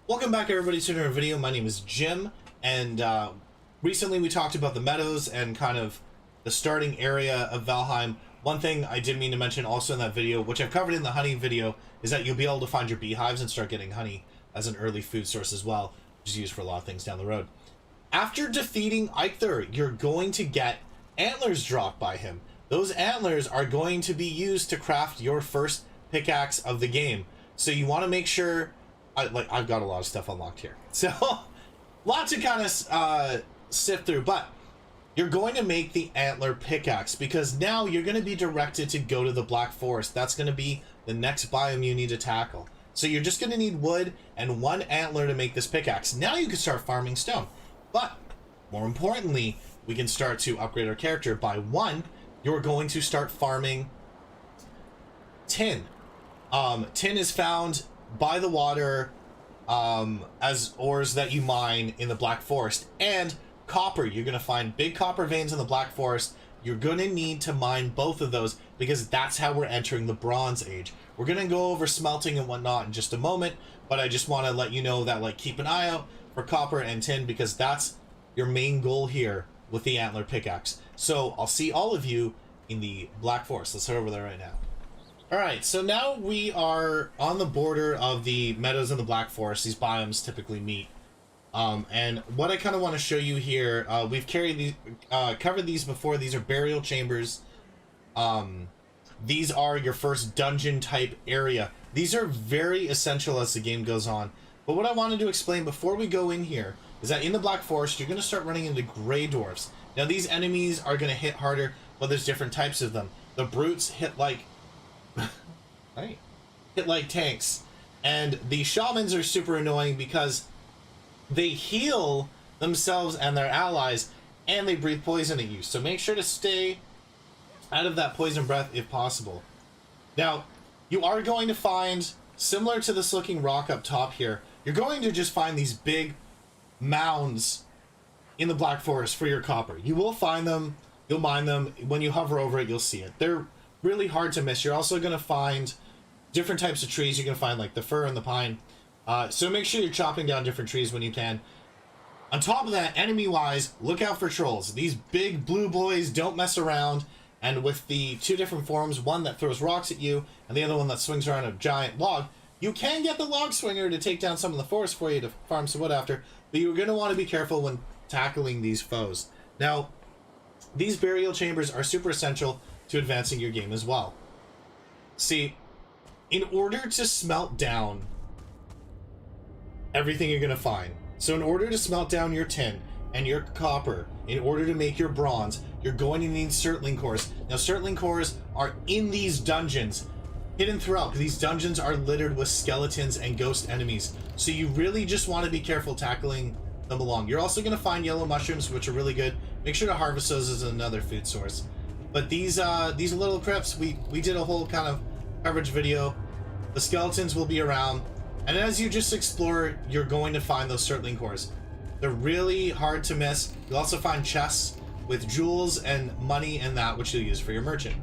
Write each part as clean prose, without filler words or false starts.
Welcome back everybody to another video. My name is Jim, and recently we talked about the meadows and kind of the starting area of Valheim. One thing I did mean to mention also in that video, which I've covered in the honey video, is that you'll be able to find your beehives and start getting honey as an early food source as well, which is used for a lot of things down the road. After defeating Eikthyr, you're going to get antlers dropped by him. Those antlers are going to be used to craft your first pickaxe of the game. So you want to make sure, I've got a lot of stuff unlocked here. So, lot to kind of sift through, but you're going to make the antler pickaxe because now you're going to be directed to go to the Black Forest. That's going to be the next biome you need to tackle. So you're just going to need wood and one antler to make this pickaxe. Now you can start farming stone. But, more importantly, we can start to upgrade our character by one, you're going to start farming tin. Tin is found by the water as ores that you mine in the Black Forest, and copper. You're going to find big copper veins in the Black Forest. You're going to need to mine both of those because that's how we're entering the Bronze Age. We're going to go over smelting and whatnot in just a moment, but I just want to let you know that, like, keep an eye out for copper and tin because that's your main goal here with the antler pickaxe. So I'll see all of you in the Black Forest. Let's head over there right now. Alright, so now we are on the border of the meadows and the Black Forest. These biomes typically meet. And what I kind of want to show you here, we've covered these before. These are burial chambers. These are your first dungeon type area. These are very essential as the game goes on. But what I wanted to explain before we go in here is that in the Black Forest, you're going to start running into gray dwarfs. Now, these enemies are going to hit harder, but there's different types of them. The brutes hit like right, hit like tanks, and the shamans are super annoying because they heal themselves and their allies, and they breathe poison at you. So make sure to stay out of that poison breath if possible. Now, you are going to find, similar to this looking rock up top here, you're going to just find these big mounds in the Black Forest for your copper. You will find them, you'll mine them. When you hover over it, you'll see it. They're really hard to miss. You're also going to find different types of trees. You're going to find like the fir and the pine. So make sure you're chopping down different trees when you can. On top of that, enemy-wise, look out for trolls. These big blue boys don't mess around. And with the two different forms, one that throws rocks at you and the other one that swings around a giant log, you can get the log swinger to take down some of the forest for you to farm some wood after, but you're going to want to be careful when tackling these foes. Now, these burial chambers are super essential to advancing your game as well. See, in order to smelt down everything you're going to find, so in order to smelt down your tin and your copper, in order to make your bronze, you're going to need surtling cores. Now, surtling cores are in these dungeons, hidden throughout, because these dungeons are littered with skeletons and ghost enemies. So you really just want to be careful tackling them along. You're also going to find yellow mushrooms, which are really good. Make sure to harvest those as another food source. But these little crypts, we did a whole kind of coverage video. The skeletons will be around, and as you just explore, you're going to find those surtling cores. They're really hard to miss. You'll also find chests with jewels and money and that, which you'll use for your merchant.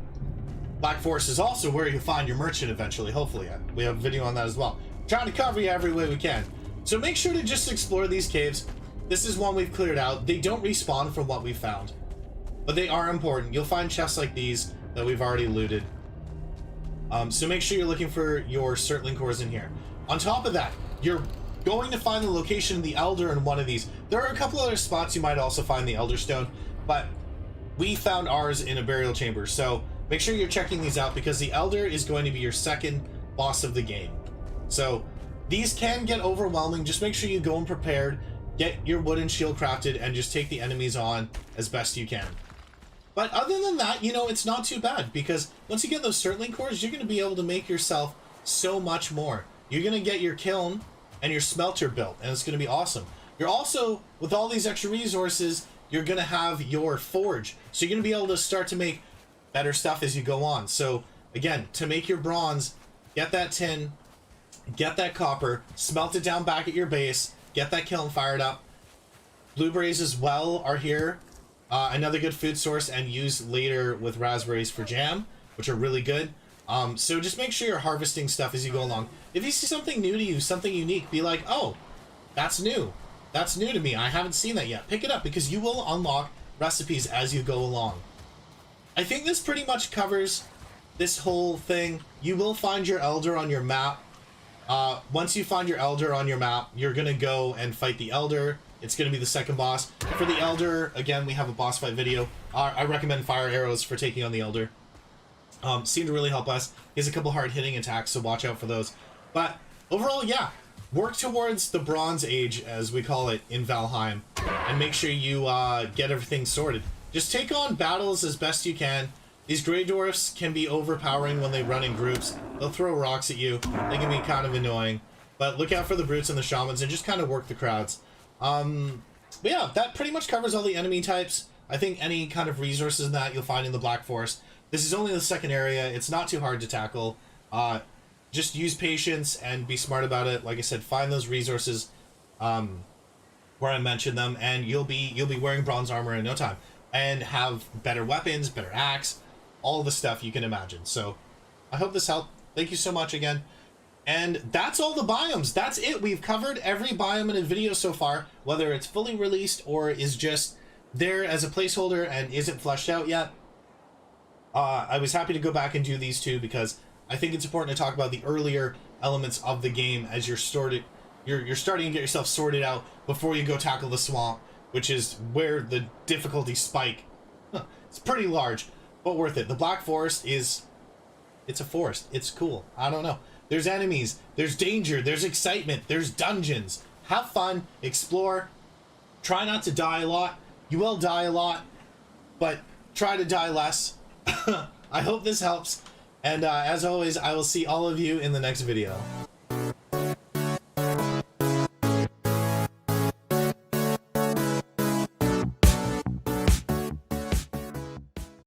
Black Forest is also where you'll find your merchant eventually, hopefully. We have a video on that as well. Trying to cover you every way we can. So make sure to just explore these caves. This is one we've cleared out. They don't respawn from what we found, but they are important. You'll find chests like these that we've already looted. So make sure you're looking for your surtling cores in here. On top of that, you're going to find the location of the Elder in one of these. There are a couple other spots you might also find the Elder Stone, but we found ours in a burial chamber. So make sure you're checking these out because the Elder is going to be your second boss of the game. So these can get overwhelming. Just make sure you go in prepared, get your wooden shield crafted, and just take the enemies on as best you can. But other than that, you know, it's not too bad because once you get those surtling cores, you're going to be able to make yourself so much more. You're going to get your kiln and your smelter built, and it's going to be awesome. You're also, with all these extra resources, you're going to have your forge. So you're going to be able to start to make better stuff as you go on. So again, to make your bronze, get that tin, get that copper, smelt it down back at your base, get that kiln fired up. Blueberries as well are here. Another good food source, and use later with raspberries for jam, which are really good. So just make sure you're harvesting stuff as you go along. If you see something new to you, something unique, be like, oh, That's new. That's new to me. I haven't seen that yet. Pick it up because you will unlock recipes as you go along. I think this pretty much covers this whole thing. You will find your elder on your map. Once you find your elder on your map, you're gonna go and fight the elder. It's gonna be the second boss. For the elder, again, we have a boss fight video. I recommend fire arrows for taking on the elder. Seem to really help us. He has a couple hard-hitting attacks, so watch out for those. But overall, yeah, work towards the Bronze Age, as we call it in Valheim, and make sure you get everything sorted. Just take on battles as best you can. These Grey Dwarfs can be overpowering when they run in groups. They'll throw rocks at you. They can be kind of annoying. But look out for the brutes and the shamans and just kind of work the crowds. But yeah, that pretty much covers all the enemy types. I think any kind of resources in that you'll find in the Black Forest. This is only the second area. It's not too hard to tackle. Just use patience and be smart about it. Like I said, find those resources where I mentioned them, and you'll be wearing bronze armor in no time, and have better weapons, better axe, all the stuff you can imagine. So I hope this helped. Thank you so much again. And that's all the biomes. That's it. We've covered every biome in a video so far, whether it's fully released or is just there as a placeholder and isn't fleshed out yet. I was happy to go back and do these two because I think it's important to talk about the earlier elements of the game as you're starting to get yourself sorted out before you go tackle the swamp, which is where the difficulty spike. It's pretty large, but worth it. The Black Forest it's a forest. It's cool. I don't know. There's enemies, there's danger, there's excitement, there's dungeons. Have fun, explore, try not to die a lot. You will die a lot, but try to die less. I hope this helps, and as always, I will see all of you in the next video.